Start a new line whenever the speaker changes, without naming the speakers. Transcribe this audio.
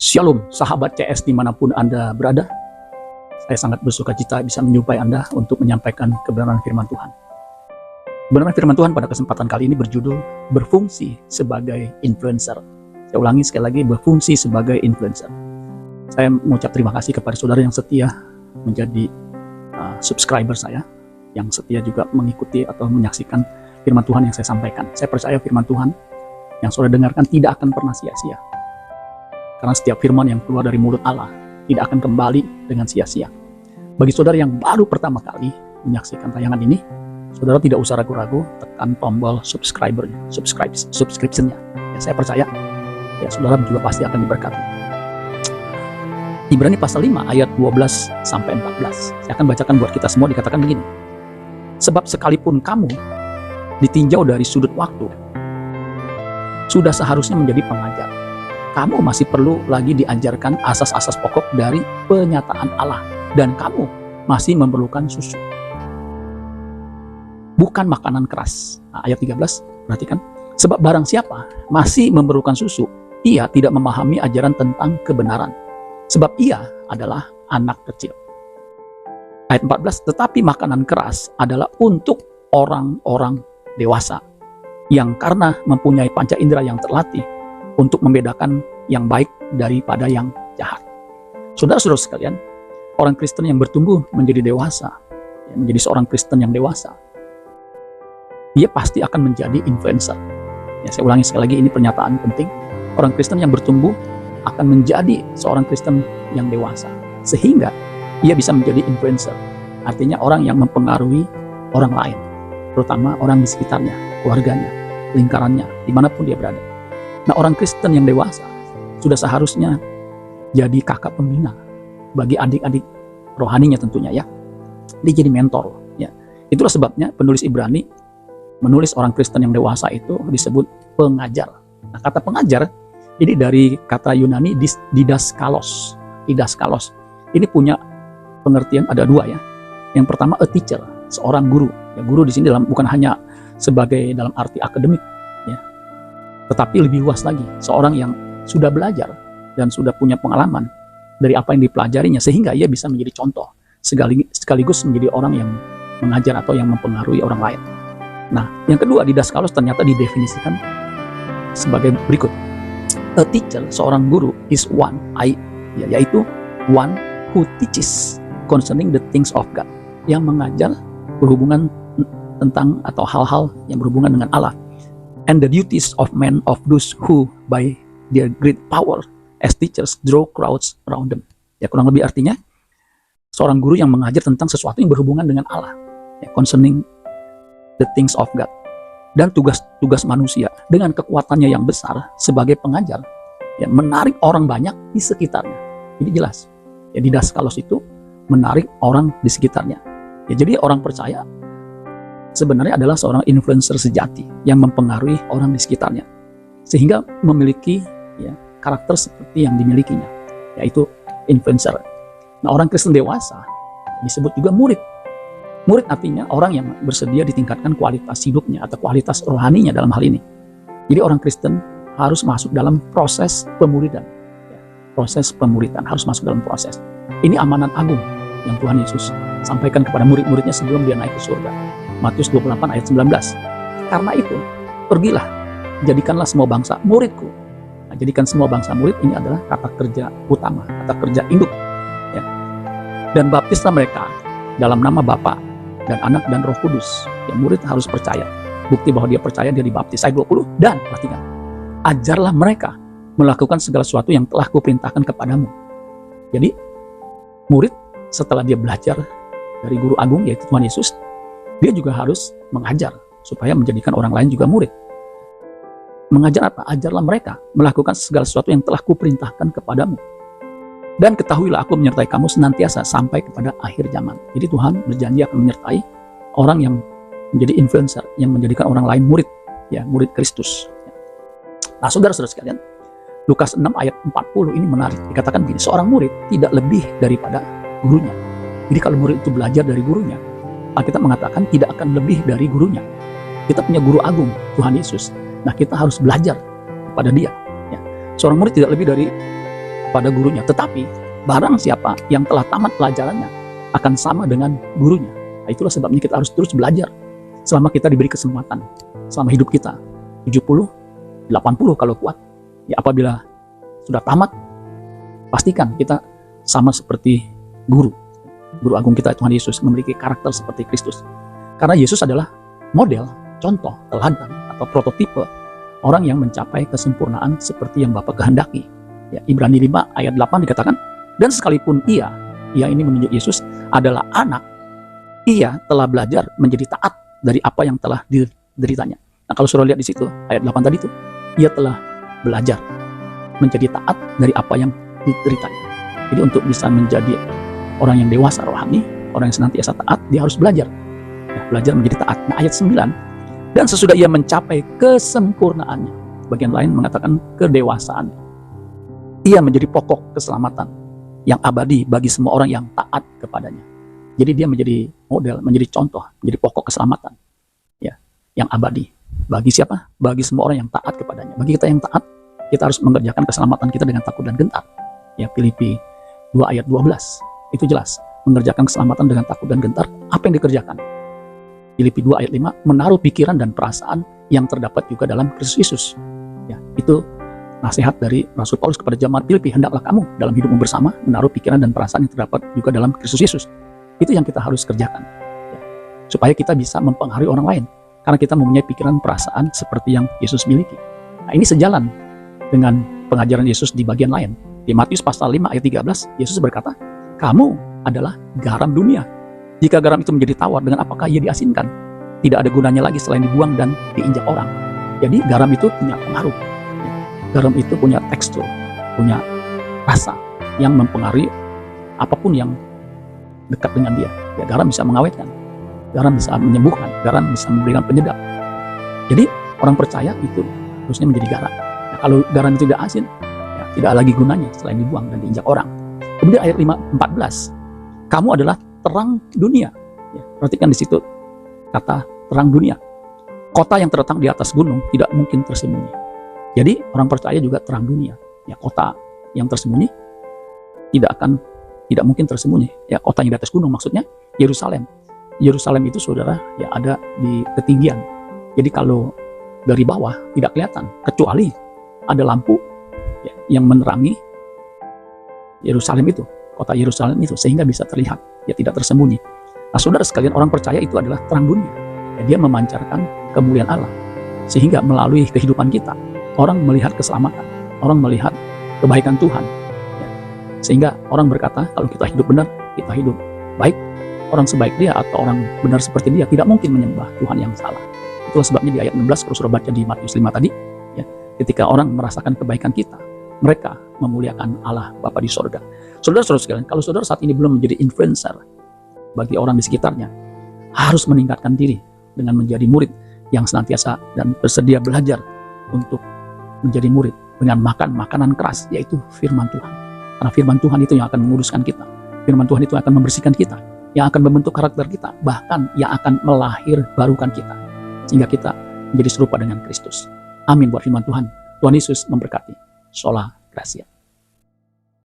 Shalom, sahabat CS dimanapun Anda berada. Saya sangat bersuka cita bisa menjumpai Anda untuk menyampaikan kebenaran firman Tuhan. Kebenaran firman Tuhan pada kesempatan kali ini berjudul berfungsi sebagai influencer. Saya ulangi sekali lagi, berfungsi sebagai influencer. Saya mengucap terima kasih kepada saudara yang setia menjadi subscriber saya, yang setia juga mengikuti atau menyaksikan firman Tuhan yang saya sampaikan. Saya percaya firman Tuhan yang saudara dengarkan tidak akan pernah sia-sia. Karena setiap firman yang keluar dari mulut Allah tidak akan kembali dengan sia-sia. Bagi saudara yang baru pertama kali menyaksikan tayangan ini, saudara tidak usah ragu-ragu, tekan tombol subscription-nya. Ya, saya percaya, ya saudara juga pasti akan diberkati. Ibrani pasal 5 ayat 12-14. Saya akan bacakan buat kita semua, dikatakan begini. Sebab sekalipun kamu ditinjau dari sudut waktu, sudah seharusnya menjadi pengajar. Kamu masih perlu lagi diajarkan asas-asas pokok dari penyataan Allah. Dan kamu masih memerlukan susu, bukan makanan keras. Nah, ayat 13, perhatikan. Sebab barang siapa masih memerlukan susu, ia tidak memahami ajaran tentang kebenaran. Sebab ia adalah anak kecil. Ayat 14, tetapi makanan keras adalah untuk orang-orang dewasa, yang karena mempunyai panca indera yang terlatih, untuk membedakan yang baik daripada yang jahat. Saudara-saudara sekalian, orang Kristen yang bertumbuh menjadi dewasa, menjadi seorang Kristen yang dewasa, dia pasti akan menjadi influencer. Ya, saya ulangi sekali lagi, ini pernyataan penting. Orang Kristen yang bertumbuh akan menjadi seorang Kristen yang dewasa, sehingga ia bisa menjadi influencer. Artinya orang yang mempengaruhi orang lain, terutama orang di sekitarnya, keluarganya, lingkarannya, dimanapun dia berada. Nah, orang Kristen yang dewasa sudah seharusnya jadi kakak pembina bagi adik-adik rohaninya tentunya, ya. Dia jadi mentor, ya. Itulah sebabnya penulis Ibrani menulis orang Kristen yang dewasa itu disebut pengajar. Nah, kata pengajar ini dari kata Yunani didaskalos. Didaskalos ini punya pengertian ada dua, ya. Yang pertama a teacher, seorang guru. Ya, guru di sini bukan hanya sebagai dalam arti akademik, ya, tetapi lebih luas lagi, seorang yang sudah belajar dan sudah punya pengalaman dari apa yang dipelajarinya, sehingga ia bisa menjadi contoh, sekaligus menjadi orang yang mengajar atau yang mempengaruhi orang lain. Nah, yang kedua, didaskalos ternyata didefinisikan sebagai berikut. A teacher, seorang guru, is one, yaitu one who teaches concerning the things of God, yang mengajar berhubungan tentang atau hal-hal yang berhubungan dengan Allah. And the duties of men of those who by their great power as teachers draw crowds around them. Ya, kurang lebih artinya seorang guru yang mengajar tentang sesuatu yang berhubungan dengan Allah, ya, concerning the things of God. Dan tugas manusia dengan kekuatannya yang besar sebagai pengajar, ya, menarik orang banyak di sekitarnya. Ini jelas. Ya, didaskalos itu menarik orang di sekitarnya. Ya, jadi orang percaya sebenarnya adalah seorang influencer sejati yang mempengaruhi orang di sekitarnya, sehingga memiliki, ya, karakter seperti yang dimilikinya, yaitu influencer. Nah, orang Kristen dewasa disebut juga murid. Murid artinya orang yang bersedia ditingkatkan kualitas hidupnya atau kualitas rohaninya dalam hal ini. Jadi orang Kristen harus masuk dalam proses pemuridan. Ya, proses pemuridan harus masuk dalam proses. Ini amanat agung yang Tuhan Yesus sampaikan kepada murid-muridnya sebelum dia naik ke surga. Matius 28 ayat 19. Karena itu, pergilah, jadikanlah semua bangsa muridku. Nah, jadikan semua bangsa murid ini adalah kata kerja utama, kata kerja induk. Ya. Dan baptislah mereka dalam nama Bapa dan Anak dan Roh Kudus. Ya, murid harus percaya. Bukti bahwa dia percaya, dia dibaptis. Ayat 20, dan perhatikan, ajarlah mereka melakukan segala sesuatu yang telah kuperintahkan kepadamu. Jadi, murid setelah dia belajar dari guru agung, yaitu Tuhan Yesus, dia juga harus mengajar supaya menjadikan orang lain juga murid. Mengajar apa? Ajarlah mereka melakukan segala sesuatu yang telah kuperintahkan kepadamu. Dan ketahuilah aku menyertai kamu senantiasa sampai kepada akhir zaman. Jadi Tuhan berjanji akan menyertai orang yang menjadi influencer, yang menjadikan orang lain murid, ya, murid Kristus. Nah, saudara-saudara sekalian, Lukas 6 ayat 40 ini menarik. Dikatakan begini, seorang murid tidak lebih daripada gurunya. Jadi kalau murid itu belajar dari gurunya, Alkitab mengatakan tidak akan lebih dari gurunya. Kita punya guru agung, Tuhan Yesus. Nah, kita harus belajar kepada dia. Ya. Seorang murid tidak lebih dari pada gurunya. Tetapi barang siapa yang telah tamat pelajarannya akan sama dengan gurunya. Nah, itulah sebabnya kita harus terus belajar selama kita diberi kesempatan, selama hidup kita 70, 80 kalau kuat. Ya, apabila sudah tamat, pastikan kita sama seperti guru agung kita Tuhan Yesus, memiliki karakter seperti Kristus. Karena Yesus adalah model, contoh, teladan atau prototipe orang yang mencapai kesempurnaan seperti yang Bapa kehendaki. Ya, Ibrani 5 ayat 8 dikatakan, dan sekalipun ia ini menunjuk Yesus adalah anak, ia telah belajar menjadi taat dari apa yang telah dideritanya. Nah, kalau suruh lihat di situ ayat 8 tadi itu, ia telah belajar menjadi taat dari apa yang dideritanya. Jadi untuk bisa menjadi orang yang dewasa rohani, orang yang senantiasa taat, dia harus belajar. Ya, belajar menjadi taat. Nah, ayat 9, dan sesudah ia mencapai kesempurnaannya, bagian lain mengatakan kedewasaannya, ia menjadi pokok keselamatan yang abadi bagi semua orang yang taat kepadanya. Jadi dia menjadi model, menjadi contoh, menjadi pokok keselamatan, ya, yang abadi. Bagi siapa? Bagi semua orang yang taat kepadanya. Bagi kita yang taat, kita harus mengerjakan keselamatan kita dengan takut dan gentar. Ya, Filipi 2 ayat 12, itu jelas. Mengerjakan keselamatan dengan takut dan gentar. Apa yang dikerjakan? Filipi 2 ayat 5, menaruh pikiran dan perasaan yang terdapat juga dalam Kristus Yesus. Ya, itu nasihat dari Rasul Paulus kepada jemaat Filipi, hendaklah kamu dalam hidupmu bersama menaruh pikiran dan perasaan yang terdapat juga dalam Kristus Yesus. Itu yang kita harus kerjakan, ya, supaya kita bisa mempengaruhi orang lain, karena kita mempunyai pikiran perasaan seperti yang Yesus miliki. Nah, ini sejalan dengan pengajaran Yesus di bagian lain. Di Matius pasal 5 ayat 13, Yesus berkata, kamu adalah garam dunia. Jika garam itu menjadi tawar, dengan apakah ia diasinkan? Tidak ada gunanya lagi selain dibuang dan diinjak orang. Jadi garam itu punya pengaruh. Garam itu punya tekstur, punya rasa yang mempengaruhi apapun yang dekat dengan dia. Ya, garam bisa mengawetkan, garam bisa menyembuhkan, garam bisa memberikan penyedap. Jadi orang percaya itu harusnya menjadi garam. Nah, kalau garam itu tidak asin, ya, tidak lagi gunanya selain dibuang dan diinjak orang. Kemudian ayat 14, kamu adalah terang dunia. Ya, perhatikan di situ kata terang dunia. Kota yang terletak di atas gunung tidak mungkin tersembunyi. Jadi orang percaya juga terang dunia. Ya, kota yang tersembunyi tidak mungkin tersembunyi. Ya, kota yang di atas gunung maksudnya Yerusalem. Yerusalem itu saudara ya ada di ketinggian. Jadi kalau dari bawah tidak kelihatan, kecuali ada lampu ya, yang menerangi Yerusalem itu, kota Yerusalem itu, sehingga bisa terlihat, ya tidak tersembunyi. Nah, saudara sekalian, orang percaya itu adalah terang dunia. Ya, dia memancarkan kemuliaan Allah, sehingga melalui kehidupan kita orang melihat keselamatan, orang melihat kebaikan Tuhan. Ya, sehingga orang berkata, kalau kita hidup benar, kita hidup baik, orang sebaik dia atau orang benar seperti dia tidak mungkin menyembah Tuhan yang salah. Itulah sebabnya di ayat 16 kalau sudah baca di Matius 5 tadi, ya, ketika orang merasakan kebaikan kita, mereka memuliakan Allah Bapa di sorga. Saudara-saudara sekalian, kalau saudara saat ini belum menjadi influencer bagi orang di sekitarnya, harus meningkatkan diri dengan menjadi murid yang senantiasa dan bersedia belajar untuk menjadi murid dengan makan makanan keras, yaitu firman Tuhan. Karena firman Tuhan itu yang akan menguruskan kita. Firman Tuhan itu akan membersihkan kita, yang akan membentuk karakter kita, bahkan yang akan melahirbarukan kita, sehingga kita menjadi serupa dengan Kristus. Amin buat firman Tuhan. Tuhan Yesus memberkati. Sola Gracia.